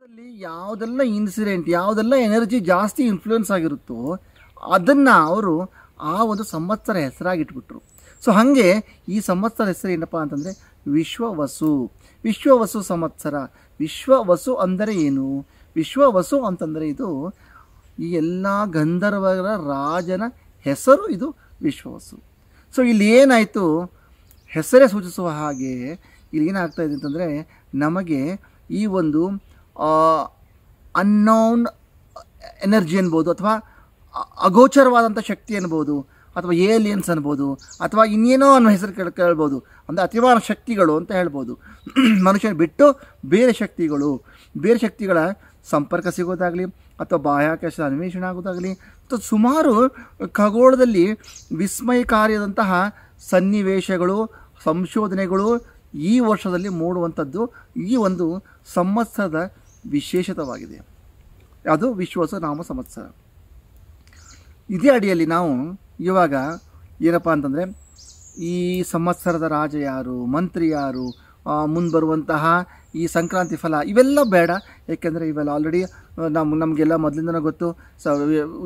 ಜೀವನದಲ್ಲಿ ಯಾವುದೆಲ್ಲ ಇನ್ಸಿಡೆಂಟ್, ಯಾವುದೆಲ್ಲ ಎನರ್ಜಿ ಜಾಸ್ತಿ ಇನ್ಫ್ಲೂಯೆನ್ಸ್ ಆಗಿರುತ್ತೋ ಅದನ್ನು ಅವರು ಆ ಒಂದು ಸಂವತ್ಸರ ಹೆಸರಾಗಿಟ್ಬಿಟ್ರು. ಸೊ ಹಾಗೆ ಈ ಸಂವತ್ಸರ ಹೆಸರು ಏನಪ್ಪ ಅಂತಂದರೆ ವಿಶ್ವವಸು. ವಿಶ್ವವಸು ಸಂವತ್ಸರ. ವಿಶ್ವವಸು ಅಂದರೆ ಏನು? ವಿಶ್ವವಸು ಅಂತಂದರೆ ಇದು ಈ ಎಲ್ಲ ಗಂಧರ್ವರ ರಾಜನ ಹೆಸರು, ಇದು ವಿಶ್ವವಸು. ಸೊ ಇಲ್ಲಿ ಏನಾಯಿತು, ಹೆಸರೇ ಸೂಚಿಸುವ ಹಾಗೆ ಇಲ್ಲಿ ಏನಾಗ್ತಾಯಿದೆ ಅಂತಂದರೆ ನಮಗೆ ಈ ಒಂದು ಅನ್ನೌನ್ ಎನರ್ಜಿ ಅನ್ಬೋದು, ಅಥವಾ ಅಗೋಚರವಾದಂಥ ಶಕ್ತಿ ಅನ್ಬೋದು, ಅಥವಾ ಏಲಿಯನ್ಸ್ ಅನ್ಬೋದು, ಅಥವಾ ಇನ್ನೇನೋ ಅನ್ನೋ ಹೆಸರು ಕೇಳ್ಬೋದು. ಅಂದರೆ ಅತಿವಾದ ಶಕ್ತಿಗಳು ಅಂತ ಹೇಳ್ಬೋದು. ಮನುಷ್ಯನ ಬಿಟ್ಟು ಬೇರೆ ಶಕ್ತಿಗಳ ಸಂಪರ್ಕ ಸಿಗೋದಾಗಲಿ, ಅಥವಾ ಬಾಹ್ಯಾಕಾಶ ಅನ್ವೇಷಣೆ ಆಗೋದಾಗಲಿ, ಅಥವಾ ಸುಮಾರು ಖಗೋಳದಲ್ಲಿ ವಿಸ್ಮಯಕಾರಿಯಾದಂತಹ ಸನ್ನಿವೇಶಗಳು, ಸಂಶೋಧನೆಗಳು ಈ ವರ್ಷದಲ್ಲಿ ಮೂಡುವಂಥದ್ದು ಈ ಒಂದು ಸಂವತ್ಸರದ ವಿಶೇಷತವಾಗಿದೆ. ಅದು ವಿಶ್ವವಸು ನಾಮ ಸಂವತ್ಸರ. ಇದೇ ಅಡಿಯಲ್ಲಿ ನಾವು ಇವಾಗ ಏನಪ್ಪ ಅಂತಂದರೆ ಈ ಸಂವತ್ಸರದ ರಾಜ ಯಾರು, ಮಂತ್ರಿ ಯಾರು, ಮುಂದೆ ಈ ಸಂಕ್ರಾಂತಿ ಫಲ ಇವೆಲ್ಲ ಬೇಡ. ಏಕೆಂದರೆ ಇವೆಲ್ಲ ಆಲ್ರೆಡಿ ನಮಗೆಲ್ಲ ಮೊದಲಿಂದನೇ ಗೊತ್ತು.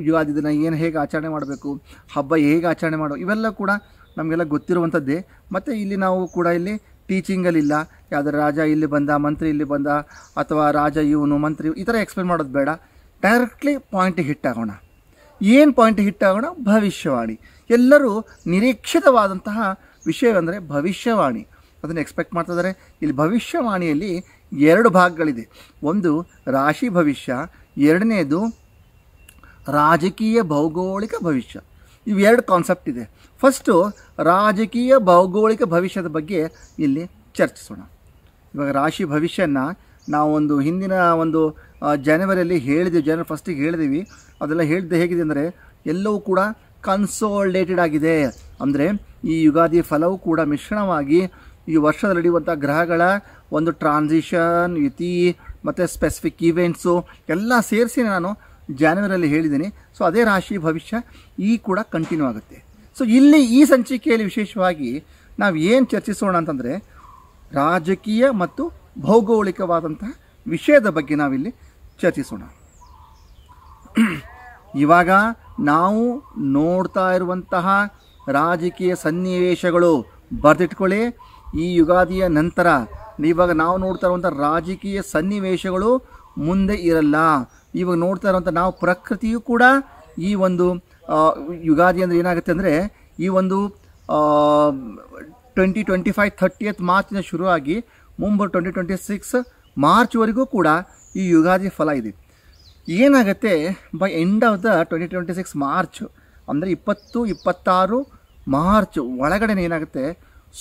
ಯುಗಾದಿ ದಿನ ಹೇಗೆ ಆಚರಣೆ ಮಾಡಬೇಕು, ಹಬ್ಬ ಹೇಗೆ ಆಚರಣೆ ಮಾಡೋ, ಇವೆಲ್ಲ ಕೂಡ ನಮಗೆಲ್ಲ ಗೊತ್ತಿರುವಂಥದ್ದೇ. ಮತ್ತು ಇಲ್ಲಿ ನಾವು ಕೂಡ ಇಲ್ಲಿ ಟೀಚಿಂಗಲ್ಲಿಲ್ಲ, ಯಾವುದರ ರಾಜ ಇಲ್ಲಿ ಬಂದ, ಮಂತ್ರಿ ಇಲ್ಲಿ ಬಂದ, ಅಥವಾ ರಾಜ ಇವನು ಮಂತ್ರಿ ಈ ಥರ ಎಕ್ಸ್ಪ್ಲೇನ್ ಮಾಡೋದು ಬೇಡ. ಡೈರೆಕ್ಟ್ಲಿ ಪಾಯಿಂಟಿಗೆ ಹಿಟ್ಟಾಗೋಣ. ಏನು ಪಾಯಿಂಟಿಗೆ ಹಿಟ್ಟಾಗೋಣ? ಭವಿಷ್ಯವಾಣಿ. ಎಲ್ಲರೂ ನಿರೀಕ್ಷಿತವಾದಂತಹ ವಿಷಯವೆಂದರೆ ಭವಿಷ್ಯವಾಣಿ. ಅದನ್ನು ಎಕ್ಸ್ಪೆಕ್ಟ್ ಮಾಡ್ತಿದ್ದಾರೆ. ಇಲ್ಲಿ ಭವಿಷ್ಯವಾಣಿಯಲ್ಲಿ 2 ಭಾಗಗಳಿದೆ. ಒಂದು ರಾಶಿ ಭವಿಷ್ಯ, ಎರಡನೇದು ರಾಜಕೀಯ ಭೌಗೋಳಿಕ ಭವಿಷ್ಯ. ಇವು 2 ಕಾನ್ಸೆಪ್ಟ್ ಇದೆ. ಫಸ್ಟು ರಾಜಕೀಯ ಭೌಗೋಳಿಕ ಭವಿಷ್ಯದ ಬಗ್ಗೆ ಇಲ್ಲಿ ಚರ್ಚಿಸೋಣ. ಇವಾಗ ರಾಶಿ ಭವಿಷ್ಯನ ನಾವು ಒಂದು ಹಿಂದಿನ ಒಂದು ಜನವರಿಯಲ್ಲಿ ಹೇಳಿದ್ದೀವಿ, ಜನವರಿ 1ಗೆ ಹೇಳಿದ್ದೀವಿ. ಅದೆಲ್ಲ ಹೇಳಿದೆ ಹೇಗಿದೆ ಅಂದರೆ ಎಲ್ಲವೂ ಕೂಡ ಕನ್ಸೋಲ್ಡೇಟೆಡ್ ಆಗಿದೆ. ಅಂದರೆ ಈ ಯುಗಾದಿ ಫಲವೂ ಕೂಡ ಮಿಶ್ರಣವಾಗಿ ಈ ವರ್ಷದಲ್ಲಿ ನಡೆಯುವಂಥ ಗ್ರಹಗಳ ಒಂದು ಟ್ರಾನ್ಸಿಷನ್, ಯುತಿ ಮತ್ತು ಸ್ಪೆಸಿಫಿಕ್ ಈವೆಂಟ್ಸು ಎಲ್ಲ ಸೇರಿಸಿ ನಾನು ಜಾನ್ವರಿಯಲ್ಲಿ ಹೇಳಿದ್ದೀನಿ. ಸೊ ಅದೇ ರಾಶಿ ಭವಿಷ್ಯ ಈ ಕೂಡ ಕಂಟಿನ್ಯೂ ಆಗುತ್ತೆ. ಸೊ ಇಲ್ಲಿ ಈ ಸಂಚಿಕೆಯಲ್ಲಿ ವಿಶೇಷವಾಗಿ ನಾವು ಏನು ಚರ್ಚಿಸೋಣ ಅಂತಂದರೆ ರಾಜಕೀಯ ಮತ್ತು ಭೌಗೋಳಿಕವಾದಂತಹ ವಿಷಯದ ಬಗ್ಗೆ ನಾವಿಲ್ಲಿ ಚರ್ಚಿಸೋಣ. ಇವಾಗ ನಾವು ನೋಡ್ತಾ ಇರುವಂತಹ ರಾಜಕೀಯ ಸನ್ನಿವೇಶಗಳು ಬರೆದಿಟ್ಕೊಳ್ಳಿ. ಈ ಯುಗಾದಿಯ ನಂತರ ಇವಾಗ ನಾವು ನೋಡ್ತಾ ಇರುವಂಥ ರಾಜಕೀಯ ಸನ್ನಿವೇಶಗಳು ಮುಂದೆ ಇರಲ್ಲ. ಇವಾಗ ನೋಡ್ತಾ ಇರುವಂಥ ನಾವು ಪ್ರಕೃತಿಯು ಕೂಡ ಈ ಒಂದು ಯುಗಾದಿ ಅಂದರೆ ಏನಾಗುತ್ತೆ ಅಂದರೆ ಈ ಒಂದು 2025 30th ಮಾರ್ಚಿನ ಶುರುವಾಗಿ ಮುಂಬರುವ 2026 ಮಾರ್ಚ್ವರೆಗೂ ಕೂಡ ಈ ಯುಗಾದಿ ಫಲ ಇದೆ. ಏನಾಗುತ್ತೆ by end of the 2026 March ಅಂದರೆ 2026 ಮಾರ್ಚ್ ಒಳಗಡೆ ಏನಾಗುತ್ತೆ,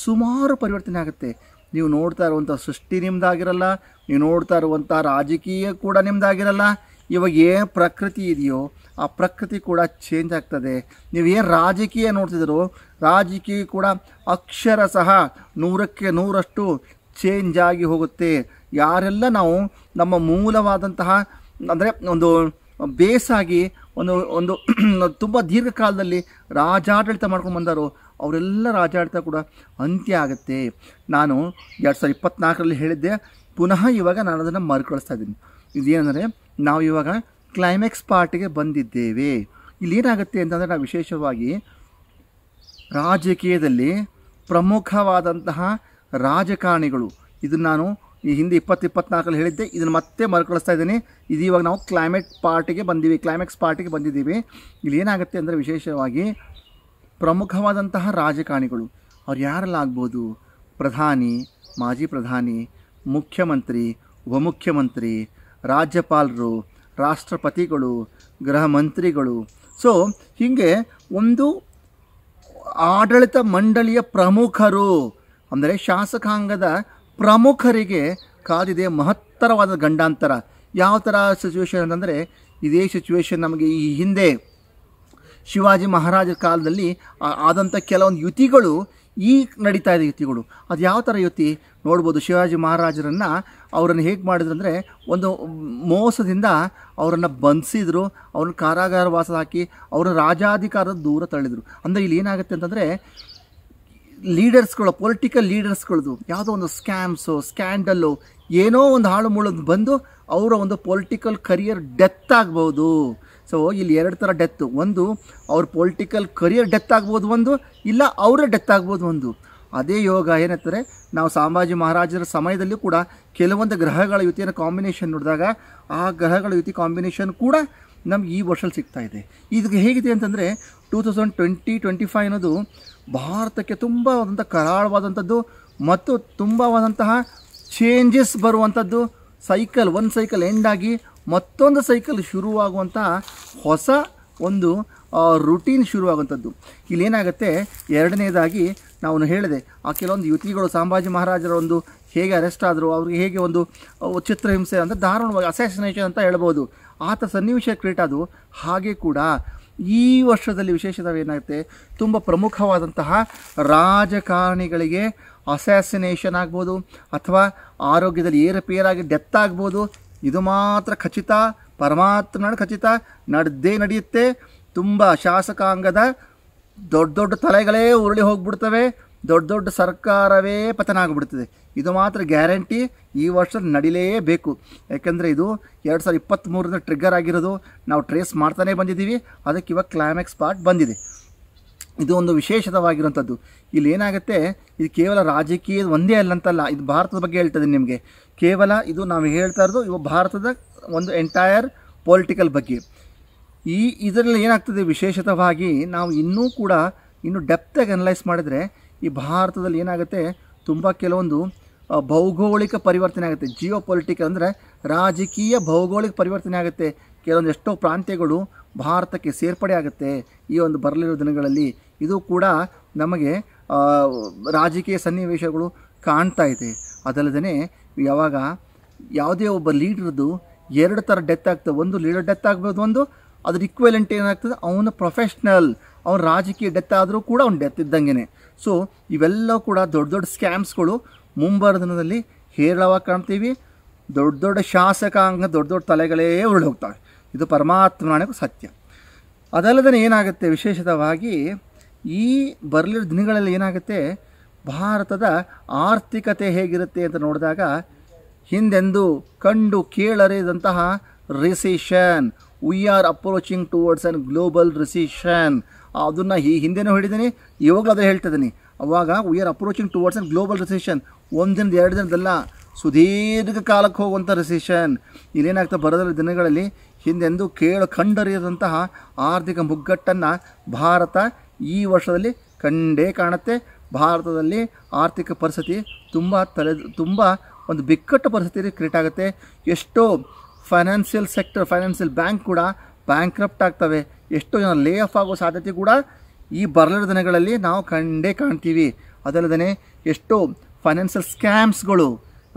ಸುಮಾರು ಪರಿವರ್ತನೆ ಆಗುತ್ತೆ. ನೀವು ನೋಡ್ತಾ ಇರುವಂಥ ಸೃಷ್ಟಿ ನಿಮ್ಮದಾಗಿರಲ್ಲ, ನೀವು ನೋಡ್ತಾ ಇರುವಂಥ ರಾಜಕೀಯ ಕೂಡ ನಿಮ್ಮದಾಗಿರಲ್ಲ. ಇವಾಗ ಏನು ಪ್ರಕೃತಿ ಇದೆಯೋ ಆ ಪ್ರಕೃತಿ ಕೂಡ ಚೇಂಜ್ ಆಗ್ತದೆ. ನೀವು ಏನು ರಾಜಕೀಯ ನೋಡ್ತಿದ್ದೀರೋ ರಾಜಕೀಯ ಕೂಡ ಅಕ್ಷರಶಃ 100ಕ್ಕೆ 100ರಷ್ಟು ಚೇಂಜ್ ಆಗಿ ಹೋಗುತ್ತೆ. ಯಾರೆಲ್ಲ ನಾವು ನಮ್ಮ ಮೂಲವಾದಂತಹ ಅಂದರೆ ಒಂದು ಬೇಸಾಗಿ ಒಂದು ತುಂಬ ದೀರ್ಘಕಾಲದಲ್ಲಿ ರಾಜಾಡಳಿತ ಮಾಡ್ಕೊಂಡು ಬಂದಾರೋ ಅವರೆಲ್ಲ ರಾಜಾಡಳಿತ ಕೂಡ ಅಂತ್ಯ ಆಗುತ್ತೆ. ನಾನು 2024ರಲ್ಲಿ ಹೇಳಿದ್ದೆ, ಪುನಃ ಇವಾಗ ನಾನು ಅದನ್ನು ಮರುಕಳಿಸ್ತಾ ಇದ್ದೀನಿ. ಇದೇನೆಂದರೆ ನಾವು ಇವಾಗ ಕ್ಲೈಮ್ಯಾಕ್ಸ್ ಪಾರ್ಟಿಗೆ ಬಂದಿದ್ದೇವೆ. ಇಲ್ಲೇನಾಗುತ್ತೆ ಅಂತಂದರೆ ನಾವು ವಿಶೇಷವಾಗಿ ರಾಜಕೀಯದಲ್ಲಿ ಪ್ರಮುಖವಾದಂತಹ ರಾಜಕಾರಣಿಗಳು, ಇದನ್ನು ನಾನು ಈ ಹಿಂದೆ 2024ರಲ್ಲಿ ಹೇಳಿದ್ದೆ, ಇದನ್ನು ಮತ್ತೆ ಮರುಕಳಿಸ್ತಾ ಇದ್ದೀನಿ. ಇದು ಇವಾಗ ನಾವು ಕ್ಲೈಮ್ಯಾಕ್ಸ್ ಪಾರ್ಟಿಗೆ ಬಂದಿದ್ದೀವಿ. ಇಲ್ಲಿ ಏನಾಗುತ್ತೆ ಅಂದರೆ ವಿಶೇಷವಾಗಿ ಪ್ರಮುಖವಾದಂತಹ ರಾಜಕಾರಣಿಗಳು ಅವ್ರು ಯಾರೆಲ್ಲ ಆಗ್ಬೋದು? ಪ್ರಧಾನಿ, ಮಾಜಿ ಪ್ರಧಾನಿ, ಮುಖ್ಯಮಂತ್ರಿ, ಉಪಮುಖ್ಯಮಂತ್ರಿ, ರಾಜ್ಯಪಾಲರು, ರಾಷ್ಟ್ರಪತಿಗಳು, ಗೃಹ ಮಂತ್ರಿಗಳು. ಸೊ ಹೀಗೆ ಒಂದು ಆಡಳಿತ ಮಂಡಳಿಯ ಪ್ರಮುಖರು ಅಂದರೆ ಶಾಸಕಾಂಗದ ಪ್ರಮುಖರಿಗೆ ಕಾದಿದೆ ಮಹತ್ತರವಾದ ಗಂಡಾಂತರ. ಯಾವ ಥರ ಸಿಚುವೇಶನ್ ಅಂತಂದರೆ ಇದೇ ಸಿಚುವೇಶನ್ ನಮಗೆ ಈ ಹಿಂದೆ ಶಿವಾಜಿ ಮಹಾರಾಜರ ಕಾಲದಲ್ಲಿ ಆದಂಥ ಕೆಲವೊಂದು ಯುತಿಗಳು ಈಗ ನಡೀತಾ ಇದೆ. ಯುತಿಗಳು ಅದು ಯಾವ ಥರ ಯುತಿ ನೋಡ್ಬೋದು. ಶಿವಾಜಿ ಮಹಾರಾಜರನ್ನು ಅವರನ್ನು ಹೇಗೆ ಮಾಡಿದ್ರು ಅಂದರೆ ಒಂದು ಮೋಸದಿಂದ ಅವರನ್ನು ಬಂಧಿಸಿದ್ರು, ಅವ್ರನ್ನ ಕಾರಾಗಾರವಾಸ ಹಾಕಿ ಅವ್ರನ್ನ ರಾಜಾಧಿಕಾರದ ದೂರ ತಳ್ಳಿದ್ರು. ಅಂದರೆ ಇಲ್ಲಿ ಏನಾಗುತ್ತೆ ಅಂತಂದರೆ ಲೀಡರ್ಸ್ಗಳು, ಪೊಲಿಟಿಕಲ್ ಲೀಡರ್ಸ್ಗಳದ್ದು ಯಾವುದೋ ಒಂದು ಸ್ಕ್ಯಾಮ್ಸು, ಸ್ಕ್ಯಾಂಡಲ್ಲು, ಏನೋ ಒಂದು ಹಾಳು ಮುಳುದು ಬಂದು ಅವರ ಒಂದು ಪೊಲಿಟಿಕಲ್ ಕರಿಯರ್ ಡೆತ್ ಆಗ್ಬೋದು. ಸೊ ಇಲ್ಲಿ ಎರಡು ಥರ ಡೆತ್ತು, ಒಂದು ಅವ್ರ ಪೊಲಿಟಿಕಲ್ ಕರಿಯರ್ ಡೆತ್ ಆಗ್ಬೋದು, ಒಂದು ಇಲ್ಲ ಅವರೇ ಡೆತ್ ಆಗ್ಬೋದು ಒಂದು. ಅದೇ ಯೋಗ ಏನಂತಾರೆ, ನಾವು ಸಂಭಾಜಿ ಮಹಾರಾಜರ ಸಮಯದಲ್ಲೂ ಕೂಡ ಕೆಲವೊಂದು ಗ್ರಹಗಳ ಯುತಿಯನ್ನು ಕಾಂಬಿನೇಷನ್ ನೋಡಿದಾಗ ಆ ಗ್ರಹಗಳ ಯುತಿ ಕಾಂಬಿನೇಷನ್ ಕೂಡ ನಮ್ಗೆ ಈ ವರ್ಷದಲ್ಲಿ ಸಿಗ್ತಾ ಇದೆ. ಇದು ಹೇಗಿದೆ ಅಂತಂದರೆ 2025 ಅನ್ನೋದು ಭಾರತಕ್ಕೆ ತುಂಬವಾದಂಥ ಕರಾಳವಾದಂಥದ್ದು ಮತ್ತು ತುಂಬವಾದಂತಹ ಚೇಂಜಸ್ ಬರುವಂಥದ್ದು. ಸೈಕಲ್, ಒಂದು ಸೈಕಲ್ ಎಂಡಾಗಿ ಮತ್ತೊಂದು ಸೈಕಲ್ ಶುರುವಾಗುವಂತಹ ಹೊಸ ಒಂದು ರುಟೀನ್ ಶುರುವಾಗುವಂಥದ್ದು. ಇಲ್ಲೇನಾಗುತ್ತೆ, ಎರಡನೇದಾಗಿ ನಾವು ಹೇಳಿದೆ ಆ ಕೆಲವೊಂದು ಯುತಿಗಳು ಸಂಭಾಜಿ ಮಹಾರಾಜರ ಒಂದು ಹೇಗೆ ಅರೆಸ್ಟ್ ಆದರು, ಅವ್ರಿಗೆ ಹೇಗೆ ಒಂದು ಚಿತ್ರಹಿಂಸೆ ಅಂತ ದಾರುಣವಾಗಿ ಅಸ್ಯಾಸಿನೇಷನ್ ಅಂತ ಹೇಳ್ಬೋದು, ಆತ ಸನ್ನಿವೇಶ ಕ್ರಿಯೇಟ್ ಆದವು. ಹಾಗೆ ಕೂಡ ಈ ವರ್ಷದಲ್ಲಿ ವಿಶೇಷವೇನಾಗುತ್ತೆ, ತುಂಬ ಪ್ರಮುಖವಾದಂತಹ ರಾಜಕಾರಣಿಗಳಿಗೆ ಅಸ್ಯಾಸಿನೇಷನ್ ಆಗ್ಬೋದು ಅಥವಾ ಆರೋಗ್ಯದಲ್ಲಿ ಏರುಪೇರಾಗಿ ಡೆತ್ ಆಗ್ಬೋದು. ಇದು ಮಾತ್ರ ಖಚಿತ, ಪರಮಾತ್ಮನ ಖಚಿತ ನಡೆಯುತ್ತೆ. ತುಂಬ ಶಾಸಕಾಂಗದ ದೊಡ್ಡ ದೊಡ್ಡ ತಲೆಗಳೇ ಉರುಳಿ ಹೋಗ್ಬಿಡ್ತವೆ, ದೊಡ್ಡ ದೊಡ್ಡ ಸರ್ಕಾರವೇ ಪತನ ಆಗಿಬಿಡ್ತದೆ. ಇದು ಮಾತ್ರ ಗ್ಯಾರಂಟಿ, ಈ ವರ್ಷ ನಡಿಲೇಬೇಕು. ಯಾಕೆಂದರೆ ಇದು 2023 ಟ್ರಿಗ್ಗರ್ ಆಗಿರೋದು, ನಾವು ಟ್ರೇಸ್ ಮಾಡ್ತಾನೆ ಬಂದಿದ್ದೀವಿ. ಅದಕ್ಕೆ ಇವಾಗ ಕ್ಲೈಮ್ಯಾಕ್ಸ್ ಪಾರ್ಟ್ ಬಂದಿದೆ. ಇದು ಒಂದು ವಿಶೇಷವಾಗಿರುವಂಥದ್ದು. ಇಲ್ಲಿ ಏನಾಗುತ್ತೆ, ಇದು ಕೇವಲ ರಾಜಕೀಯದ ಒಂದೇ ಅಲ್ಲಂತಲ್ಲ, ಇದು ಭಾರತದ ಬಗ್ಗೆ ಹೇಳ್ತದೆ ನಿಮಗೆ. ಕೇವಲ ಇದು ನಾವು ಹೇಳ್ತಾ ಇರೋದು ಇವಾಗ ಭಾರತದ ಒಂದು ಎಂಟೈರ್ ಪೊಲಿಟಿಕಲ್ ಬಗ್ಗೆ. ಇದರಲ್ಲಿ ಏನಾಗ್ತದೆ, ವಿಶೇಷವಾಗಿ ನಾವು ಇನ್ನೂ ಡೆಪ್ತಾಗಿ ಅನಲೈಸ್ ಮಾಡಿದರೆ ಈ ಭಾರತದಲ್ಲಿ ಏನಾಗುತ್ತೆ, ತುಂಬ ಕೆಲವೊಂದು ಭೌಗೋಳಿಕ ಪರಿವರ್ತನೆ ಆಗುತ್ತೆ. ಜಿಯೋ ಪೊಲಿಟಿಕಲ್ ಅಂದರೆ ರಾಜಕೀಯ ಭೌಗೋಳಿಕ ಪರಿವರ್ತನೆ ಆಗುತ್ತೆ. ಕೆಲವೊಂದು ಎಷ್ಟೋ ಪ್ರಾಂತ್ಯಗಳು ಭಾರತಕ್ಕೆ ಸೇರ್ಪಡೆ ಆಗುತ್ತೆ ಈ ಒಂದು ಬರಲಿರೋ ದಿನಗಳಲ್ಲಿ. ಇದು ಕೂಡ ನಮಗೆ ರಾಜಕೀಯ ಸನ್ನಿವೇಶಗಳು ಕಾಣ್ತಾ ಇದೆ. ಅದಲ್ಲದೆ ಯಾವಾಗ ಯಾವುದೇ ಒಬ್ಬ ಲೀಡ್ರದ್ದು ಎರಡು ಥರ ಡೆತ್ ಆಗ್ತದೆ, ಒಂದು ಲೀಡರ್ ಡೆತ್ ಆಗ್ಬೋದು, ಒಂದು ಅದ್ರ ಇಕ್ವೆಲೆಂಟ್ ಏನಾಗ್ತದೆ, ಅವನು ಪ್ರೊಫೆಷ್ನಲ್, ಅವನು ರಾಜಕೀಯ ಡೆತ್ ಆದರೂ ಕೂಡ ಅವ್ನು ಡೆತ್ ಇದ್ದಂಗೆ. ಸೊ ಇವೆಲ್ಲ ಕೂಡ ದೊಡ್ಡ ದೊಡ್ಡ ಸ್ಕ್ಯಾಮ್ಸ್ಗಳು ಮುಂಬರುವ ದಿನದಲ್ಲಿ ಹೇರಳವಾಗಿ ಕಾಣ್ತೀವಿ. ದೊಡ್ಡ ದೊಡ್ಡ ಶಾಸಕಾಂಗ ದೊಡ್ಡ ದೊಡ್ಡ ತಲೆಗಳೇ ಉರುಳಿ ಹೋಗ್ತವೆ. ಇದು ಪರಮಾತ್ಮನ ಸತ್ಯ. ಅದಲ್ಲದೆ ಏನಾಗುತ್ತೆ, ವಿಶೇಷವಾಗಿ ಈ ಬರಲಿರೋ ದಿನಗಳಲ್ಲಿ ಏನಾಗುತ್ತೆ, ಭಾರತದ ಆರ್ಥಿಕತೆ ಹೇಗಿರುತ್ತೆ ಅಂತ ನೋಡಿದಾಗ ಹಿಂದೆಂದು ಕಂಡು ಕೇಳರಿದಂತಹ recession, we are approaching towards an global recession. ಅದನ್ನು ಹಿಂದೆನೂ ಹೇಳಿದ್ದೀನಿ, ಇವಾಗಲೂ ಅದೇ ಹೇಳ್ತಿದ್ದೀನಿ. ಅವಾಗ we are approaching towards an global recession, ಒಂದಿನದ ಎರಡು ದಿನದಲ್ಲ, ಸುದೀರ್ಘ ಕಾಲಕ್ಕೆ ಹೋಗುವಂಥ ರಿಸೆಷನ್. ಇಲ್ಲೇನಾಗ್ತದೆ, ಬರೋದ್ರ ದಿನಗಳಲ್ಲಿ ಹಿಂದೆಂದು ಕಂಡರಿಯದಂತಹ ಆರ್ಥಿಕ ಮುಗ್ಗಟ್ಟನ್ನು ಭಾರತ ಈ ವರ್ಷದಲ್ಲಿ ಕಂಡೇ ಕಾಣುತ್ತೆ. ಭಾರತದಲ್ಲಿ ಆರ್ಥಿಕ ಪರಿಸ್ಥಿತಿ ತುಂಬ ಒಂದು ಬಿಕ್ಕಟ್ಟು ಪರಿಸ್ಥಿತಿ ಕ್ರಿಯೇಟ್ ಆಗುತ್ತೆ. ಎಷ್ಟೋ ಫೈನಾನ್ಷಿಯಲ್ ಬ್ಯಾಂಕ್ ಕೂಡ ಬ್ಯಾಂಕ್ರಪ್ಟ್ ಆಗ್ತವೆ. ಎಷ್ಟೋ ಜನ ಲೇ ಆಫ್ ಆಗೋ ಸಾಧ್ಯತೆ ಕೂಡ ಈ ಬರಲಿರೋ ದಿನಗಳಲ್ಲಿ ನಾವು ಕಂಡೇ ಕಾಣ್ತೀವಿ. ಅದಲ್ಲದೆ ಎಷ್ಟೋ ಫೈನಾನ್ಷಿಯಲ್ ಸ್ಕ್ಯಾಮ್ಸ್ಗಳು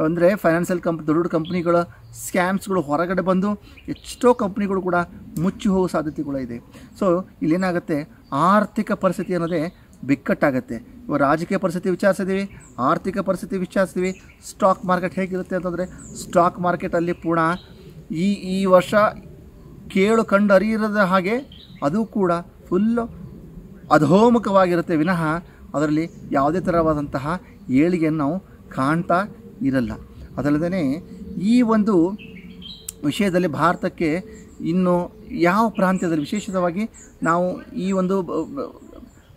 ಅಂದರೆ ದೊಡ್ಡ ಕಂಪ್ನಿಗಳ ಸ್ಕ್ಯಾಮ್ಸ್ಗಳು ಹೊರಗಡೆ ಬಂದು ಎಷ್ಟೋ ಕಂಪ್ನಿಗಳು ಕೂಡ ಮುಚ್ಚಿ ಹೋಗೋ ಸಾಧ್ಯತೆಗಳು ಇದೆ. ಸೊ ಇಲ್ಲೇನಾಗುತ್ತೆ, ಆರ್ಥಿಕ ಪರಿಸ್ಥಿತಿ ಅನ್ನೋದೇ ಬಿಕ್ಕಟ್ಟಾಗುತ್ತೆ. ಇವಾಗ ರಾಜಕೀಯ ಪರಿಸ್ಥಿತಿ ವಿಚಾರಿಸಿದ್ದೀವಿ, ಆರ್ಥಿಕ ಪರಿಸ್ಥಿತಿ ವಿಚಾರಿಸ್ತೀವಿ. ಸ್ಟಾಕ್ ಮಾರ್ಕೆಟ್ ಹೇಗಿರುತ್ತೆ ಅಂತಂದರೆ, ಸ್ಟಾಕ್ ಮಾರ್ಕೆಟಲ್ಲಿ ಪೂರ್ಣ ಈ ವರ್ಷ ಕಂಡು ಅರಿಯದ ಹಾಗೆ ಅದು ಕೂಡ ಫುಲ್ಲು ಅಧೋಮುಖವಾಗಿರುತ್ತೆ ವಿನಃ ಅದರಲ್ಲಿ ಯಾವುದೇ ಥರವಾದಂತಹ ಏಳಿಗೆಯನ್ನು ನಾವು ಕಾಣ್ತಾ ಇರಲ್ಲ. ಅದಲ್ಲದೆ ಈ ಒಂದು ವಿಷಯದಲ್ಲಿ ಭಾರತಕ್ಕೆ ಇನ್ನು ಯಾವ ಪ್ರಾಂತ್ಯದಲ್ಲಿ ವಿಶೇಷವಾಗಿ ನಾವು ಈ ಒಂದು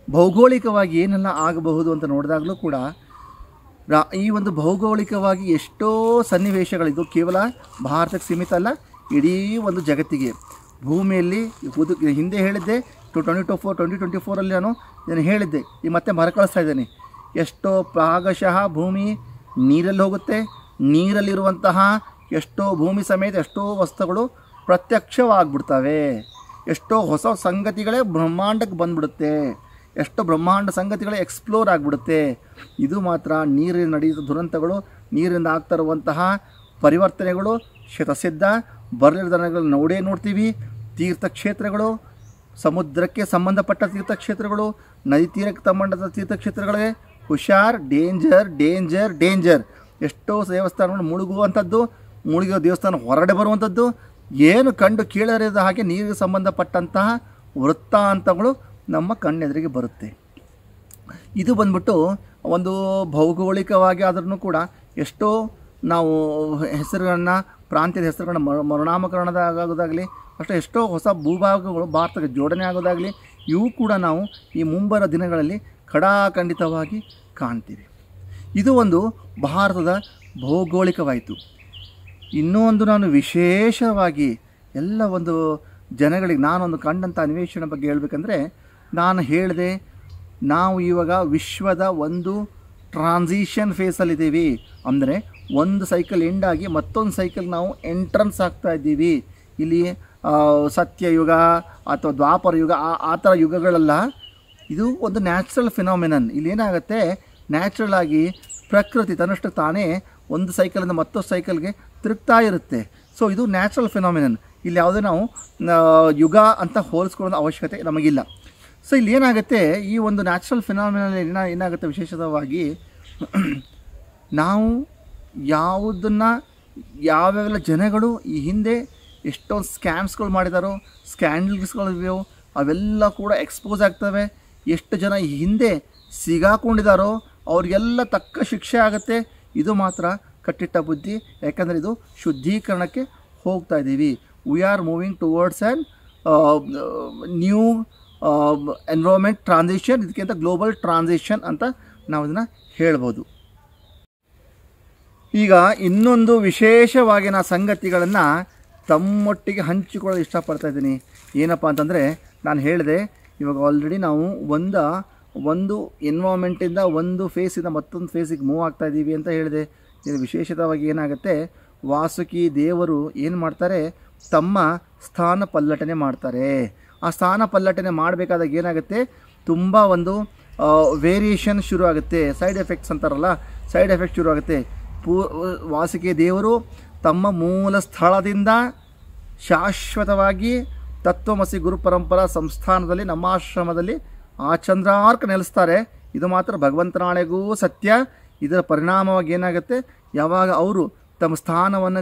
ಭೌಗೋಳಿಕವಾಗಿ ಏನೆಲ್ಲ ಆಗಬಹುದು ಅಂತ ನೋಡಿದಾಗಲೂ ಕೂಡ ಈ ಒಂದು ಭೌಗೋಳಿಕವಾಗಿ ಎಷ್ಟೋ ಸನ್ನಿವೇಶಗಳಿದ್ದು ಕೇವಲ ಭಾರತಕ್ಕೆ ಸೀಮಿತ ಅಲ್ಲ, ಇಡೀ ಒಂದು ಜಗತ್ತಿಗೆ. ಭೂಮಿಯಲ್ಲಿ ಹಿಂದೆ ಹೇಳಿದ್ದೆ 2024 ನಾನು ಹೇಳಿದ್ದೆ, ಈ ಮತ್ತೆ ಮರುಕಳಿಸ್ತಾ ಇದ್ದೇನೆ. ಎಷ್ಟೋ ಭಾಗಶಃ ಭೂಮಿ ನೀರಲ್ಲಿ ಹೋಗುತ್ತೆ, ನೀರಲ್ಲಿರುವಂತಹ ಎಷ್ಟೋ ಭೂಮಿ ಸಮೇತ ಎಷ್ಟೋ ವಸ್ತುಗಳು ಪ್ರತ್ಯಕ್ಷವಾಗಿಬಿಡ್ತವೆ. ಎಷ್ಟೋ ಹೊಸ ಸಂಗತಿಗಳೇ ಬ್ರಹ್ಮಾಂಡಕ್ಕೆ ಬಂದ್ಬಿಡುತ್ತೆ, ಎಷ್ಟೋ ಬ್ರಹ್ಮಾಂಡ ಸಂಗತಿಗಳೇ ಎಕ್ಸ್ಪ್ಲೋರ್ ಆಗಿಬಿಡುತ್ತೆ. ಇದು ಮಾತ್ರ ನೀರಿನ ನಡೆಯುವ ದುರಂತಗಳು, ನೀರಿಂದ ಆಗ್ತಾ ಇರುವಂತಹ ಪರಿವರ್ತನೆಗಳು ಶತಸಿದ್ಧ. ಬರಲಿರೋ ನೋಡ್ತೀವಿ. ತೀರ್ಥಕ್ಷೇತ್ರಗಳು, ಸಮುದ್ರಕ್ಕೆ ಸಂಬಂಧಪಟ್ಟ ತೀರ್ಥಕ್ಷೇತ್ರಗಳು, ನದಿ ತೀರಕ್ಕೆ ಸಂಬಂಧದ ತೀರ್ಥಕ್ಷೇತ್ರಗಳೇ ಹುಷಾರ್, ಡೇಂಜರ್. ಎಷ್ಟೋ ದೇವಸ್ಥಾನಗಳು ಮುಳುಗುವಂಥದ್ದು, ಮುಳುಗಿರೋ ದೇವಸ್ಥಾನ ಹೊರಗಡೆ ಬರುವಂಥದ್ದು, ಏನು ಕಂಡು ಕೇಳರಿದ ಹಾಗೆ ನೀರಿಗೆ ಸಂಬಂಧಪಟ್ಟಂತಹ ವೃತ್ತಾಂತಗಳು ನಮ್ಮ ಕಣ್ಣೆದುರಿಗೆ ಬರುತ್ತೆ. ಇದು ಬಂದ್ಬಿಟ್ಟು ಒಂದು ಭೌಗೋಳಿಕವಾಗಿ ಆದ್ರೂ ಕೂಡ ಎಷ್ಟೋ ನಾವು ಹೆಸರುಗಳನ್ನು ಪ್ರಾಂತ್ಯದ ಹೆಸರುಗಳನ್ನ ಮರುನಾಮಕರಣದ ಆಗೋದಾಗಲಿ ಅಷ್ಟೇ ಎಷ್ಟೋ ಹೊಸ ಭೂಭಾಗಗಳು ಭಾರತಕ್ಕೆ ಜೋಡಣೆ ಆಗೋದಾಗಲಿ ಇವು ಕೂಡ ನಾವು ಈ ಮುಂಬರುವ ದಿನಗಳಲ್ಲಿ ಖಡಾಖಂಡಿತವಾಗಿ ಕಾಣ್ತೀವಿ. ಇದು ಒಂದು ಭಾರತದ ಭೌಗೋಳಿಕವಾಯಿತು. ಇನ್ನೂ ಒಂದು ನಾನು ವಿಶೇಷವಾಗಿ ಎಲ್ಲ ಒಂದು ಜನಗಳಿಗೆ ನಾನೊಂದು ಕಂಡಂಥ ಅನ್ವೇಷಣೆ ಬಗ್ಗೆ ಹೇಳಬೇಕಂದ್ರೆ, ನಾನು ಹೇಳಿದೆ ನಾವು ಇವಾಗ ವಿಶ್ವದ ಒಂದು ಟ್ರಾನ್ಸಿಷನ್ ಫೇಸಲ್ಲಿದ್ದೀವಿ. ಅಂದರೆ ಒಂದು ಸೈಕಲ್ ಎಂಡಾಗಿ ಮತ್ತೊಂದು ಸೈಕಲ್ ನಾವು ಎಂಟ್ರನ್ಸ್ ಆಗ್ತಾ ಇದ್ದೀವಿ. ಇಲ್ಲಿ ಸತ್ಯಯುಗ ಅಥವಾ ದ್ವಾಪರ ಯುಗ ಆ ಥರ ಯುಗಗಳೆಲ್ಲ, ಇದು ಒಂದು ನ್ಯಾಚುರಲ್ ಫಿನಾಮಿನನ್. ಇಲ್ಲಿ ಏನಾಗುತ್ತೆ, ನ್ಯಾಚುರಲ್ ಆಗಿ ಪ್ರಕೃತಿ ತನ್ನಷ್ಟು ತಾನೇ ಒಂದು ಸೈಕಲಿಂದ ಮತ್ತೊಂದು ಸೈಕಲ್ಗೆ ತಿರುಗ್ತಾ ಇರುತ್ತೆ. ಸೊ ಇದು ನ್ಯಾಚುರಲ್ ಫಿನಾಮಿನನ್. ಇಲ್ಲಿ ಯಾವುದೇ ನಾವು ಯುಗ ಅಂತ ಹೋಲಿಸ್ಕೊಳ್ಳೋ ಅವಶ್ಯಕತೆ ನಮಗಿಲ್ಲ. ಸೊ ಇಲ್ಲಿ ಏನಾಗುತ್ತೆ, ಈ ಒಂದು ನ್ಯಾಚುರಲ್ ಫಿನಾಮಿನಲ್ ಏನಾಗುತ್ತೆ ವಿಶೇಷವಾಗಿ, ನಾವು ಯಾವುದನ್ನು ಯಾವ್ಯಾವೆಲ್ಲ ಜನಗಳು ಈ ಹಿಂದೆ ಎಷ್ಟೊಂದು ಸ್ಕ್ಯಾಮ್ಸ್ಗಳು ಮಾಡಿದಾರೋ, ಸ್ಕ್ಯಾಂಡಲ್ಸ್ಗಳಿವೆಯೋ ಅವೆಲ್ಲ ಕೂಡ ಎಕ್ಸ್ಪೋಸ್ ಆಗ್ತವೆ. ಎಷ್ಟು ಜನ ಈ ಹಿಂದೆ ಸಿಗಾಕೊಂಡಿದ್ದಾರೋ ಅವ್ರಿಗೆಲ್ಲ ತಕ್ಕ ಶಿಕ್ಷೆ ಆಗುತ್ತೆ. ಇದು ಮಾತ್ರ ಕಟ್ಟಿಟ್ಟ ಬುದ್ಧಿ, ಯಾಕಂದರೆ ಇದು ಶುದ್ಧೀಕರಣಕ್ಕೆ ಹೋಗ್ತಾ ಇದ್ದೀವಿ. V are moving towards an new environment transition. ಇದಕ್ಕಿಂತ ಗ್ಲೋಬಲ್ ಟ್ರಾನ್ಸಿಷನ್ ಅಂತ ನಾವು ಇದನ್ನು ಹೇಳ್ಬೋದು. ಈಗ ಇನ್ನೊಂದು ವಿಶೇಷವಾಗಿ ನಾ ಸಂಗತಿಗಳನ್ನು ತಮ್ಮೊಟ್ಟಿಗೆ ಹಂಚಿಕೊಳ್ಳಲು ಇಷ್ಟಪಡ್ತಾ ಇದ್ದೀನಿ. ಏನಪ್ಪ ಅಂತಂದರೆ, ನಾನು ಹೇಳಿದೆ ಇವಾಗ ಆಲ್ರೆಡಿ ನಾವು ಒಂದು ಎನ್ವೈರ್ಮೆಂಟಿಂದ ಒಂದು ಫೇಸಿಂದ ಮತ್ತೊಂದು ಫೇಸಿಗೆ ಮೂವ್ ಆಗ್ತಾ ಇದ್ದೀವಿ ಅಂತ ಹೇಳಿದೆ. ಇದು ವಿಶೇಷವಾಗಿ ಏನಾಗುತ್ತೆ, ವಾಸುಕಿ ದೇವರು ಏನು ಮಾಡ್ತಾರೆ, ತಮ್ಮ ಸ್ಥಾನ ಪಲ್ಲಟನೆ ಮಾಡ್ತಾರೆ. ಆ ಸ್ಥಾನ ಪಲ್ಲಟನೆ ಮಾಡಬೇಕಾದಾಗ ಏನಾಗುತ್ತೆ, ತುಂಬ ಒಂದು ವೇರಿಯೇಷನ್ ಶುರು ಆಗುತ್ತೆ. ಸೈಡ್ ಎಫೆಕ್ಟ್ಸ್ ಅಂತಾರಲ್ಲ, ಸೈಡ್ ಎಫೆಕ್ಟ್ ಶುರು ಆಗುತ್ತೆ. ವಾಸುಕಿ ದೇವರು ತಮ್ಮ ಮೂಲ ಸ್ಥಳದಿಂದ ಶಾಶ್ವತವಾಗಿ ತತ್ವಮಸಿ ಗುರು ಪರಂಪರಾ ಸಂಸ್ಥಾನದಲ್ಲಿ ನಮ್ಮ ಆಶ್ರಮದಲ್ಲಿ ಆಚಂದ್ರಾರ್ಕ ನೆಲೆಸ್ತಾರೆ. ಇದು ಮಾತ್ರ ಭಗವಂತನಾಣೆಗೂ ಸತ್ಯ. ಇದರ ಪರಿಣಾಮವಾಗಿ ಏನಾಗುತ್ತೆ, ಯಾವಾಗ ಅವರು ತಮ್ಮ ಸ್ಥಾನವನ್ನು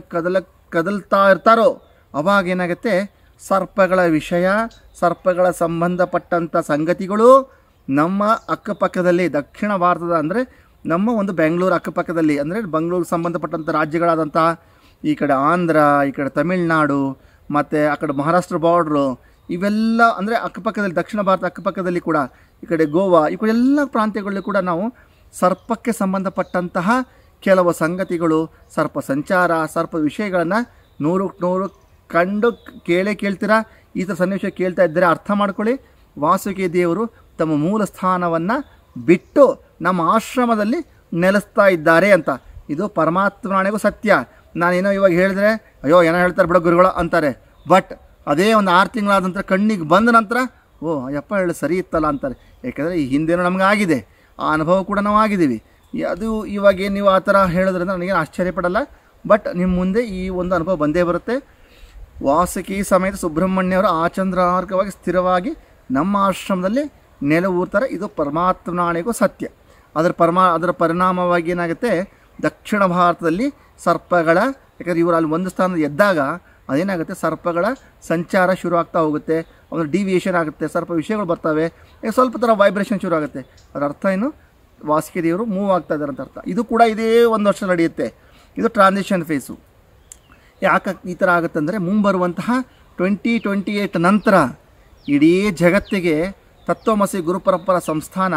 ಕದಲ್ತಾ ಇರ್ತಾರೋ ಅವಾಗ ಏನಾಗುತ್ತೆ, ಸರ್ಪಗಳ ವಿಷಯ, ಸರ್ಪಗಳ ಸಂಬಂಧಪಟ್ಟಂಥ ಸಂಗತಿಗಳು ನಮ್ಮ ಅಕ್ಕಪಕ್ಕದಲ್ಲಿ ದಕ್ಷಿಣ ಭಾರತದ, ಅಂದರೆ ನಮ್ಮ ಒಂದು ಬೆಂಗಳೂರು ಅಕ್ಕಪಕ್ಕದಲ್ಲಿ, ಅಂದರೆ ಬೆಂಗಳೂರು ಸಂಬಂಧಪಟ್ಟಂಥ ರಾಜ್ಯಗಳಾದಂಥ ಈ ಕಡೆ ಆಂಧ್ರ, ಈ ಕಡೆ ತಮಿಳುನಾಡು ಮತ್ತು ಆ ಕಡೆ ಮಹಾರಾಷ್ಟ್ರ ಬಾರ್ಡ್ರು, ಇವೆಲ್ಲ ಅಂದರೆ ಅಕ್ಕಪಕ್ಕದಲ್ಲಿ ದಕ್ಷಿಣ ಭಾರತ ಅಕ್ಕಪಕ್ಕದಲ್ಲಿ ಕೂಡ ಈ ಕಡೆ ಗೋವಾ, ಈ ಕಡೆ ಎಲ್ಲ ಪ್ರಾಂತ್ಯಗಳಲ್ಲಿ ಕೂಡ ನಾವು ಸರ್ಪಕ್ಕೆ ಸಂಬಂಧಪಟ್ಟಂತಹ ಕೆಲವು ಸಂಗತಿಗಳು, ಸರ್ಪ ಸಂಚಾರ, ಸರ್ಪ ವಿಷಯಗಳನ್ನು 100 ಕಂಡು ಕೇಳ್ತೀರಾ. ಈ ಥರ ಸನ್ನಿವೇಶ ಕೇಳ್ತಾ ಇದ್ದರೆ ಅರ್ಥ ಮಾಡ್ಕೊಳ್ಳಿ, ವಾಸುಕಿ ದೇವರು ತಮ್ಮ ಮೂಲ ಸ್ಥಾನವನ್ನು ಬಿಟ್ಟು ನಮ್ಮ ಆಶ್ರಮದಲ್ಲಿ ನೆಲೆಸ್ತಾ ಇದ್ದಾರೆ ಅಂತ. ಇದು ಪರಮಾತ್ಮನಾಣೆಗೂ ಸತ್ಯ. ನಾನೇನೋ ಇವಾಗ ಹೇಳಿದ್ರೆ ಅಯ್ಯೋ ಏನೋ ಹೇಳ್ತಾರೆ ಬಿಡೋ ಗುರುಗಳು ಅಂತಾರೆ. ಬಟ್ ಅದೇ ಒಂದು 6 ತಿಂಗಳಾದ ನಂತರ ಕಣ್ಣಿಗೆ ಬಂದ ನಂತರ ಓ ಅಯ್ಯಪ್ಪ ಹೇಳಿ ಸರಿ ಇತ್ತಲ್ಲ ಅಂತಾರೆ. ಯಾಕೆಂದರೆ ಈ ಹಿಂದೇನೋ ನಮ್ಗೆ ಆಗಿದೆ, ಆ ಅನುಭವ ಕೂಡ ನಾವು ಆಗಿದ್ದೀವಿ. ಅದು ಇವಾಗೇನು ನೀವು ಆ ಥರ ಹೇಳಿದ್ರಿಂದ ನನಗೇನು ಆಶ್ಚರ್ಯಪಡಲ್ಲ. ಬಟ್ ನಿಮ್ಮ ಮುಂದೆ ಈ ಒಂದು ಅನುಭವ ಬಂದೇ ಬರುತ್ತೆ. ವಾಸುಕಿ ಸಮೇತ ಸುಬ್ರಹ್ಮಣ್ಯವರು ಆಚಂದ್ರಾರ್ಕವಾಗಿ ಸ್ಥಿರವಾಗಿ ನಮ್ಮ ಆಶ್ರಮದಲ್ಲಿ ನೆಲೆ ಊರ್ತಾರೆ. ಇದು ಪರಮಾತ್ಮನಾಣೆಗೂ ಸತ್ಯ. ಅದರ ಪರಿಣಾಮವಾಗಿ ಏನಾಗುತ್ತೆ, ದಕ್ಷಿಣ ಭಾರತದಲ್ಲಿ ಸರ್ಪಗಳ, ಯಾಕಂದರೆ ಇವರು ಅಲ್ಲಿ ಒಂದು ಸ್ಥಾನದ ಎದ್ದಾಗ ಅದೇನಾಗುತ್ತೆ, ಸರ್ಪಗಳ ಸಂಚಾರ ಶುರು ಆಗ್ತಾ ಹೋಗುತ್ತೆ. ಒಂದು ಡಿವಿಯೇಷನ್ ಆಗುತ್ತೆ, ಸರ್ಪ ವಿಷಯಗಳು ಬರ್ತವೆ, ಸ್ವಲ್ಪ ಥರ ವೈಬ್ರೇಷನ್ ಶುರು ಆಗುತ್ತೆ. ಅದರ ಅರ್ಥ ಏನು, ವಾಸುಕಿ ದೇವರು ಮೂವ್ ಆಗ್ತಾ ಇದ್ದಾರೆ ಅಂತ ಅರ್ಥ. ಇದು ಕೂಡ ಇದೇ 1 ವರ್ಷ ನಡೆಯುತ್ತೆ. ಇದು ಟ್ರಾನ್ಸಿಷನ್ ಫೇಸು. ಯಾಕೆ ಈ ಥರ ಆಗುತ್ತಂದರೆ, ಮುಂಬರುವಂತಹ 2028 ನಂತರ ಇಡೀ ಜಗತ್ತಿಗೆ ತತ್ವಮಸಿ ಗುರುಪರಂಪರಾ ಸಂಸ್ಥಾನ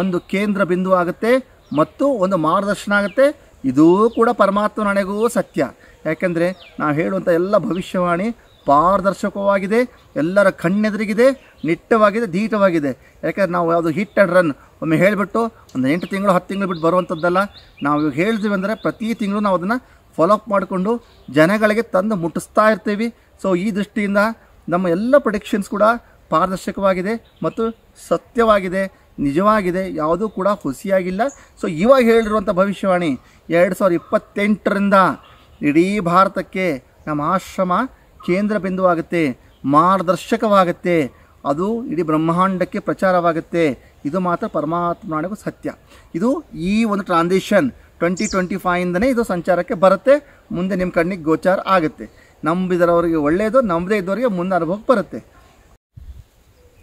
ಒಂದು ಕೇಂದ್ರ ಬಿಂದು ಆಗುತ್ತೆ ಮತ್ತು ಒಂದು ಮಾರ್ಗದರ್ಶನ ಆಗುತ್ತೆ. ಇದೂ ಕೂಡ ಪರಮಾತ್ಮನಾಣೆಗೂ ಸತ್ಯ. ಯಾಕೆಂದರೆ ನಾವು ಹೇಳುವಂಥ ಎಲ್ಲ ಭವಿಷ್ಯವಾಣಿ ಪಾರದರ್ಶಕವಾಗಿದೆ, ಎಲ್ಲರ ಕಣ್ಣೆದುರಿಗಿದೆ, ನಿಟ್ಟವಾಗಿದೆ, ದೀಟವಾಗಿದೆ. ಯಾಕಂದರೆ ನಾವು ಯಾವುದು ಹಿಟ್ ಆ್ಯಂಡ್ ರನ್ ಒಮ್ಮೆ ಹೇಳಿಬಿಟ್ಟು ಒಂದು 8 ತಿಂಗಳು 10 ತಿಂಗಳು ಬಿಟ್ಟು ಬರುವಂಥದ್ದಲ್ಲ. ನಾವು ಹೇಳ್ತೀವಿ ಅಂದರೆ ಪ್ರತಿ ತಿಂಗಳು ನಾವು ಅದನ್ನು ಫಾಲೋಅಪ್ ಮಾಡಿಕೊಂಡು ಜನಗಳಿಗೆ ತಂದು ಮುಟ್ಟಿಸ್ತಾ ಇರ್ತೀವಿ. ಸೊ ಈ ದೃಷ್ಟಿಯಿಂದ ನಮ್ಮ ಎಲ್ಲ ಪ್ರೆಡಿಕ್ಷನ್ಸ್ ಕೂಡ ಪಾರದರ್ಶಕವಾಗಿದೆ ಮತ್ತು ಸತ್ಯವಾಗಿದೆ, ನಿಜವಾಗಿದೆ, ಯಾವುದೂ ಕೂಡ ಹುಸಿಯಾಗಿಲ್ಲ. ಸೊ ಇವಾಗ ಹೇಳಿರುವಂಥ ಭವಿಷ್ಯವಾಣಿ 2028ರಿಂದ ಇಡೀ ಭಾರತಕ್ಕೆ ನಮ್ಮ ಆಶ್ರಮ ಕೇಂದ್ರ ಬಿಂದುವಾಗುತ್ತೆ, ಮಾರ್ಗದರ್ಶಕವಾಗುತ್ತೆ, ಅದು ಇಡೀ ಬ್ರಹ್ಮಾಂಡಕ್ಕೆ ಪ್ರಚಾರವಾಗುತ್ತೆ. ಇದು ಮಾತ್ರ ಪರಮಾತ್ಮನಿಗೂ ಸತ್ಯ. ಇದು ಈ ಒಂದು ಟ್ರಾನ್ಸಿಷನ್ 2025ಇಂದನೇ ಇದು ಸಂಚಾರಕ್ಕೆ ಬರುತ್ತೆ. ಮುಂದೆ ನಿಮ್ಮ ಕಣ್ಣಿಗೆ ಗೋಚಾರ ಆಗುತ್ತೆ. ನಂಬಿದರವರಿಗೆ ಒಳ್ಳೆಯದು, ನಂಬದೇ ಇದ್ದವರಿಗೆ ಮುಂದೆ ಅನುಭವಕ್ಕೆ ಬರುತ್ತೆ.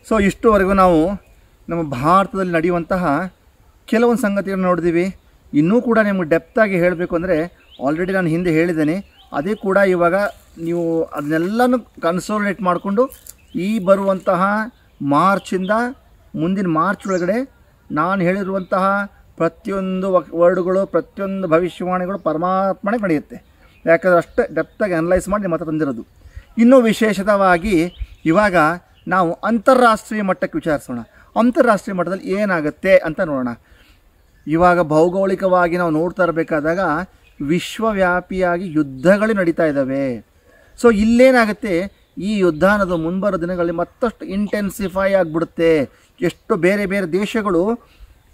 ಸೊ ಇಷ್ಟುವರೆಗೂ ನಾವು ನಮ್ಮ ಭಾರತದಲ್ಲಿ ನಡೆಯುವಂತಹ ಕೆಲವೊಂದು ಸಂಗತಿಗಳನ್ನು ನೋಡಿದ್ದೀವಿ. ಇನ್ನೂ ಕೂಡ ನಿಮಗೆ ಡೆಪ್ತಾಗಿ ಹೇಳಬೇಕು ಅಂದರೆ ಆಲ್ರೆಡಿ ನಾನು ಹಿಂದೆ ಹೇಳಿದ್ದೇನೆ, ಅದೇ ಕೂಡ ಇವಾಗ ನೀವು ಅದನ್ನೆಲ್ಲನೂ ಕನ್ಸೋಲಿಡೇಟ್ ಮಾಡಿಕೊಂಡು ಈ ಬರುವಂತಹ ಮಾರ್ಚಿಂದ ಮುಂದಿನ ಮಾರ್ಚ್ ಒಳಗಡೆ ನಾನು ಹೇಳಿರುವಂತಹ ಪ್ರತಿಯೊಂದು ವರ್ಡ್ಗಳು, ಪ್ರತಿಯೊಂದು ಭವಿಷ್ಯವಾಣಿಗಳು ಪರಮಾತ್ಮನೇ ನಡೆಯುತ್ತೆ. ಯಾಕಂದರೆ ಅಷ್ಟೇ ಡೆಪ್ತಾಗಿ ಅನಲೈಸ್ ಮಾಡಿ ನಿಮ್ಮ ಹತ್ರ ತಂದಿರೋದು. ಇನ್ನೂ ವಿಶೇಷವಾಗಿ ಇವಾಗ ನಾವು ಅಂತಾರಾಷ್ಟ್ರೀಯ ಮಟ್ಟಕ್ಕೆ ವಿಚಾರಿಸೋಣ. ಅಂತಾರಾಷ್ಟ್ರೀಯ ಮಟ್ಟದಲ್ಲಿ ಏನಾಗುತ್ತೆ ಅಂತ ನೋಡೋಣ. ಇವಾಗ ಭೌಗೋಳಿಕವಾಗಿ ನಾವು ನೋಡ್ತಾ ಇರಬೇಕಾದಾಗ ವಿಶ್ವವ್ಯಾಪಿಯಾಗಿ ಯುದ್ಧಗಳು ನಡೀತಾ ಇದ್ದಾವೆ. ಸೊ ಇಲ್ಲೇನಾಗುತ್ತೆ, ಈ ಯುದ್ಧ ಅನ್ನೋದು ಮುಂಬರೋ ದಿನಗಳಲ್ಲಿ ಮತ್ತಷ್ಟು ಇಂಟೆನ್ಸಿಫೈ ಆಗಿಬಿಡುತ್ತೆ. ಎಷ್ಟು ಬೇರೆ ಬೇರೆ ದೇಶಗಳು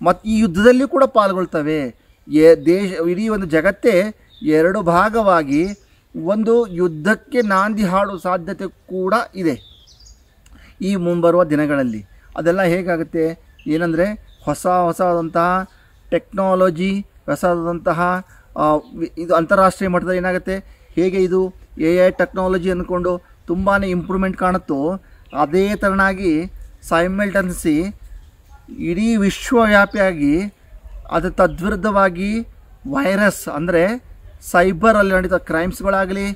ಮತ್ತು ಈ ಯುದ್ಧದಲ್ಲಿ ಕೂಡ ಪಾಲ್ಗೊಳ್ತವೆ. ಇಡೀ ಒಂದು ಜಗತ್ತೇ ಎರಡು ಭಾಗವಾಗಿ ಒಂದು ಯುದ್ಧಕ್ಕೆ ನಾಂದಿ ಹಾಡುವ ಸಾಧ್ಯತೆ ಕೂಡ ಇದೆ ಈ ಮುಂಬರುವ ದಿನಗಳಲ್ಲಿ. ಅದೆಲ್ಲ ಹೇಗಾಗುತ್ತೆ ಏನಂದರೆ ಹೊಸದಂತಹ ಟೆಕ್ನಾಲಜಿ, ಹೊಸದಂತಹ ಇದು ಅಂತಾರಾಷ್ಟ್ರೀಯ ಮಟ್ಟದಲ್ಲಿ ಏನಾಗುತ್ತೆ, ಹೇಗೆ ಇದು AI ಟೆಕ್ನಾಲಜಿ ಅಂದ್ಕೊಂಡು ತುಂಬಾ ಇಂಪ್ರೂವ್ಮೆಂಟ್ ಕಾಣುತ್ತೋ ಅದೇ ಥರನಾಗಿ ಸೈಮಲ್ಟನ್ಸಿ ಇಡೀ ವಿಶ್ವವ್ಯಾಪಿಯಾಗಿ ಅದು ತದ್ವಿರುದ್ಧವಾಗಿ ವೈರಸ್ ಅಂದರೆ ಸೈಬರಲ್ಲಿ ನಡೀತ ಕ್ರೈಮ್ಸ್ಗಳಾಗಲಿ,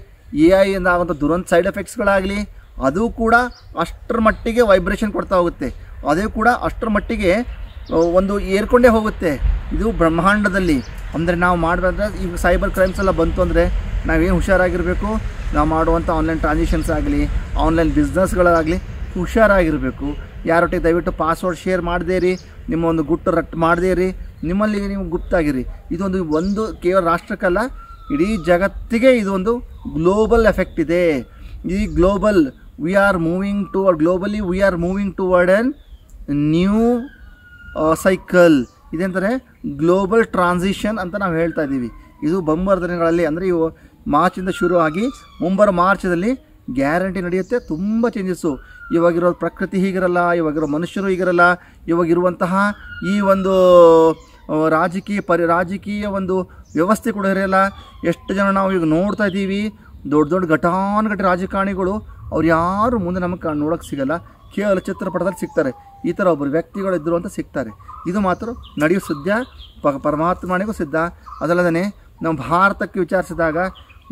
AI ಇಂದ ಆಗುವಂಥ ದುರಂತ ಸೈಡ್ ಎಫೆಕ್ಟ್ಸ್ಗಳಾಗಲಿ ಅದು ಕೂಡ ಅಷ್ಟರ ಮಟ್ಟಿಗೆ ವೈಬ್ರೇಷನ್ ಕೊಡ್ತಾ ಹೋಗುತ್ತೆ. ಅದೇ ಕೂಡ ಅಷ್ಟರ ಮಟ್ಟಿಗೆ ಒಂದು ಏರ್ಕೊಂಡೇ ಹೋಗುತ್ತೆ. ಇದು ಬ್ರಹ್ಮಾಂಡದಲ್ಲಿ ಅಂದರೆ ನಾವು ಮಾಡಬೇಕಾದ್ರೆ ಈಗ ಸೈಬರ್ ಕ್ರೈಮ್ಸ್ ಎಲ್ಲ ಬಂತು ಅಂದರೆ ನಾವೇನು ಹುಷಾರಾಗಿರಬೇಕು, ನಾವು ಮಾಡುವಂಥ ಆನ್ಲೈನ್ ಟ್ರಾನ್ಸಾಕ್ಷನ್ಸ್ ಆಗಲಿ, ಆನ್ಲೈನ್ ಬಿಸ್ನೆಸ್ಗಳಾಗಲಿ ಹುಷಾರಾಗಿರಬೇಕು. ಯಾರೊಟ್ಟಿಗೆ ದಯವಿಟ್ಟು ಪಾಸ್ವರ್ಡ್ ಶೇರ್ ಮಾಡದೇರಿ, ನಿಮ್ಮ ಒಂದು ಗುಟ್ಟು ರಟ್ಟು ಮಾಡದೇರಿ, ನಿಮ್ಮಲ್ಲಿ ನೀವು ಗುಪ್ತಾಗಿರಿ. ಇದೊಂದು ಕೇವಲ ರಾಷ್ಟ್ರಕ್ಕಲ್ಲ, ಇಡೀ ಜಗತ್ತಿಗೆ ಇದೊಂದು ಗ್ಲೋಬಲ್ ಎಫೆಕ್ಟ್ ಇದೆ. ಈ global we are moving toward an new cycle. ಇದೆಂದರೆ ಗ್ಲೋಬಲ್ ಟ್ರಾನ್ಸಿಷನ್ ಅಂತ ನಾವು ಹೇಳ್ತಾ ಇದ್ದೀವಿ. ಇದು ಮುಂಬರುವ ದಿನಗಳಲ್ಲಿ ಅಂದರೆ ಇವು ಮಾರ್ಚಿಂದ ಶುರು ಆಗಿ ಮುಂಬರೋ ಮಾರ್ಚದಲ್ಲಿ ಗ್ಯಾರಂಟಿ ನಡೆಯುತ್ತೆ. ತುಂಬ ಚೇಂಜಸ್ಸು. ಇವಾಗಿರೋ ಪ್ರಕೃತಿ ಹೀಗಿರಲ್ಲ, ಇವಾಗಿರೋ ಮನುಷ್ಯರು ಹೀಗಿರಲ್ಲ, ಇವಾಗಿರುವಂತಹ ಈ ಒಂದು ರಾಜಕೀಯ ಒಂದು ವ್ಯವಸ್ಥೆ ಕೂಡ ಇರಲ್ಲ. ಎಷ್ಟು ಜನ ನಾವು ಈಗ ನೋಡ್ತಾ ಇದ್ದೀವಿ, ದೊಡ್ಡ ಘಟಾನುಘಟಿ ರಾಜಕಾರಣಿಗಳು, ಅವ್ರು ಯಾರು ಮುಂದೆ ನಮಗೆ ನೋಡೋಕ್ಕೆ ಸಿಗಲ್ಲ, ಕೇವಲ ಚಿತ್ರಪಟದಲ್ಲಿ ಸಿಗ್ತಾರೆ. ಈ ಥರ ಒಬ್ಬರು ವ್ಯಕ್ತಿಗಳಿದ್ದರು ಅಂತ ಸಿಗ್ತಾರೆ. ಇದು ಮಾತ್ರ ನಡೆಯೋ ಸಿದ್ಧ, ಪರಮಾತ್ಮನಿಗೂ ಸಿದ್ಧ. ಅದಲ್ಲದೇ ನಾವು ಭಾರತಕ್ಕೆ ವಿಚಾರಿಸಿದಾಗ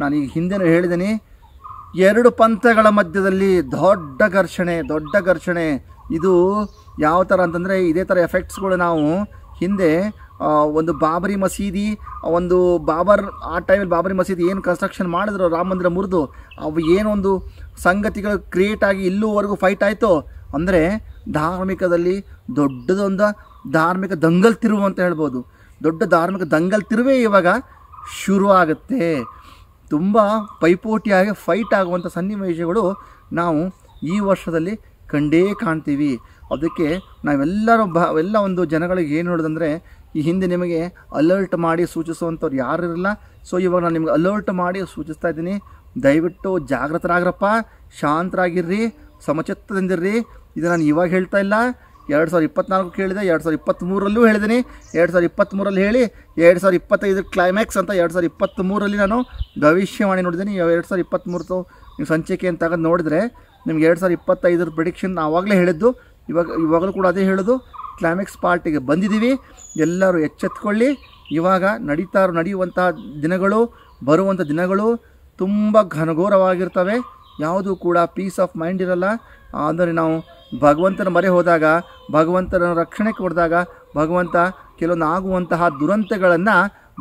ನಾನು ಈಗ ಹಿಂದೆ ಹೇಳಿದ್ದೀನಿ, ಎರಡು ಪಂಥಗಳ ಮಧ್ಯದಲ್ಲಿ ದೊಡ್ಡ ಘರ್ಷಣೆ. ಇದು ಯಾವ ಥರ ಅಂತಂದರೆ ಇದೇ ಥರ ಎಫೆಕ್ಟ್ಸ್ಗಳು ನಾವು ಹಿಂದೆ ಒಂದು ಬಾಬರಿ ಮಸೀದಿ, ಆ ಟೈಮಲ್ಲಿ ಬಾಬರಿ ಮಸೀದಿ ಏನು ಕನ್ಸ್ಟ್ರಕ್ಷನ್ ಮಾಡಿದ್ರು, ರಾಮ ಮಂದಿರ ಮುರಿದು, ಅವು ಏನೊಂದು ಸಂಗತಿಗಳು ಕ್ರಿಯೇಟ್ ಆಗಿ ಇಲ್ಲೂವರೆಗೂ ಫೈಟ್ ಆಯಿತು ಅಂದರೆ ಧಾರ್ಮಿಕದಲ್ಲಿ ದೊಡ್ಡದೊಂದು ಧಾರ್ಮಿಕ ದಂಗಲ್ ತಿರುವು ಅಂತ ಹೇಳ್ಬೋದು. ದೊಡ್ಡ ಧಾರ್ಮಿಕ ದಂಗಲ್ ತಿರುವೇ ಇವಾಗ ಶುರು ಆಗುತ್ತೆ. ತುಂಬ ಪೈಪೋಟಿಯಾಗಿ ಫೈಟ್ ಆಗುವಂಥ ಸನ್ನಿವೇಶಗಳು ನಾವು ಈ ವರ್ಷದಲ್ಲಿ ಕಂಡೇ ಕಾಣ್ತೀವಿ. ಅದಕ್ಕೆ ನಾವೆಲ್ಲ ಒಂದು ಜನಗಳಿಗೆ ಏನು ಹೇಳೋದಂದರೆ, ಈ ಹಿಂದೆ ನಿಮಗೆ ಅಲರ್ಟ್ ಮಾಡಿ ಸೂಚಿಸುವಂಥವ್ರು ಯಾರಿರಲ್ಲ. ಸೊ ಇವಾಗ ನಾನು ನಿಮಗೆ ಅಲರ್ಟ್ ಮಾಡಿ ಸೂಚಿಸ್ತಾ ಇದ್ದೀನಿ, ದಯವಿಟ್ಟು ಜಾಗೃತರಾಗ್ರಪ್ಪ, ಶಾಂತರಾಗಿರ್ರಿ, ಸಮಚಿತ್ತದಿಂದಿರ್ರಿ. ಇದು ನಾನು ಇವಾಗ ಹೇಳ್ತಾ ಇಲ್ಲ, 2024 ಹೇಳಿದೆ, 2023ರಲ್ಲೂ ಹೇಳಿದ್ದೀನಿ, 2023ರಲ್ಲಿ ಹೇಳಿ 2025 ಕ್ಲೈಮ್ಯಾಕ್ಸ್ ಅಂತ 2023ರಲ್ಲಿ ನಾನು ಭವಿಷ್ಯವಾಣಿ ನೋಡಿದ್ದೀನಿ. 2023 ನೀವು ಸಂಚಿಕೆ ಅಂತ ತೆಗೆದು ನೋಡಿದರೆ ನಿಮ್ಗೆ 2025 ಪ್ರಿಡಿಕ್ಷನ್ ಆವಾಗಲೇ ಹೇಳಿದ್ದು, ಇವಾಗಲೂ ಕೂಡ ಅದೇ ಹೇಳೋದು. ಕ್ಲೈಮ್ಯಾಕ್ಸ್ ಪಾರ್ಟಿಗೆ ಬಂದಿದ್ದೀವಿ. ಎಲ್ಲರೂ ಎಚ್ಚೆತ್ಕೊಳ್ಳಿ. ಇವಾಗ ನಡೆಯುವಂತಹ ದಿನಗಳು, ಬರುವಂಥ ದಿನಗಳು ತುಂಬ ಘನಘೋರವಾಗಿರ್ತವೆ. ಯಾವುದೂ ಕೂಡ ಪೀಸ್ ಆಫ್ ಮೈಂಡ್ ಇರಲ್ಲ. ಅಂದರೆ ನಾವು ಭಗವಂತನ ಮೊರೆ ಹೋದಾಗ, ಭಗವಂತನ ರಕ್ಷಣೆ ಕೊಡಿದಾಗ, ಭಗವಂತ ಕೆಲವೊಂದು ಆಗುವಂತಹ ದುರಂತಗಳನ್ನು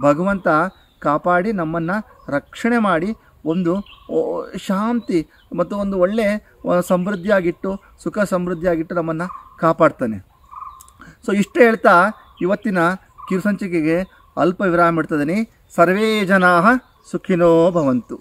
ಭಗವಂತ ಕಾಪಾಡಿ ನಮ್ಮನ್ನು ರಕ್ಷಣೆ ಮಾಡಿ ಒಂದು ಶಾಂತಿ ಮತ್ತು ಒಂದು ಒಳ್ಳೆಯ ಸಮೃದ್ಧಿಯಾಗಿಟ್ಟು, ಸುಖ ಸಮೃದ್ಧಿಯಾಗಿಟ್ಟು ನಮ್ಮನ್ನು ಕಾಪಾಡ್ತಾನೆ. ಸೊ ಇಷ್ಟೇ ಹೇಳ್ತಾ ಇವತ್ತಿನ ಕಿರುಸಂಚಿಕೆಗೆ ಅಲ್ಪ ವಿರಾಮ ಇಡ್ತಿದ್ದೀನಿ. ಸರ್ವೇ ಜನಾಃ ಸುಖಿನೋ ಭವಂತು.